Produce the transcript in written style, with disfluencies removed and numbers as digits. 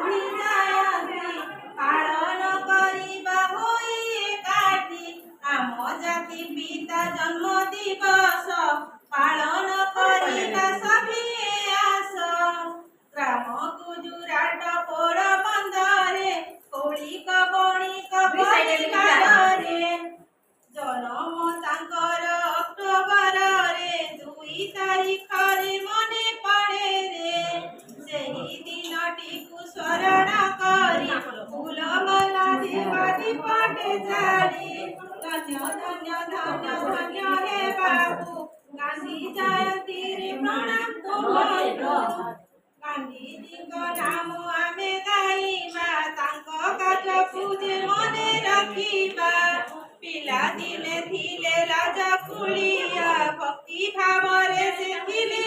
ଗାନ୍ଧୀ ଜୟନ୍ତୀ ପାଳନ କରିବା ହୋଇ ଏକାଠି ଆମ ଜାତି ପିତା ଜନ୍ମ ଦିବସ ପାଳନ କରିବା ସଭିଏ ଆସ ଗ୍ରାମ ଗୁଜୁରାଟ ପୋରବନ୍ଦରରେ କୌଳିକ ବଣିକ ପରିବାରରେ ଜନମ ତାଙ୍କର ଅକ୍ଟୋବରରେ 2 ତାରିଖରେ ମନେ ପଡ଼େ ରେ ସେହି ଦିନଟିକୁ ସ୍ମରଣ କରି ଫୁଲମାଲା ଦେବା ଦୀପଟେ ଜାଳି ଧନ୍ୟ ଧନ୍ୟ ଧନ୍ୟ ଧନ୍ୟ ହେ ବାବୁ ଗାନ୍ଧୀ ଜୟନ୍ତୀରେ ପ୍ରଣାମ ତୁମକୁ ଗାନ୍ଧୀଜୀଙ୍କ ନାମ ଆମେ ଗାଇବା ତାଙ୍କ କାର୍ଯ୍ୟକୁ ଯେ ମନେ ରଖିବା ପିଲାଦିନେ ଥିଲେ ରାଜା କୁଳିଆ ଭକ୍ତି ଭାବରେ ସେ ଥିଲେ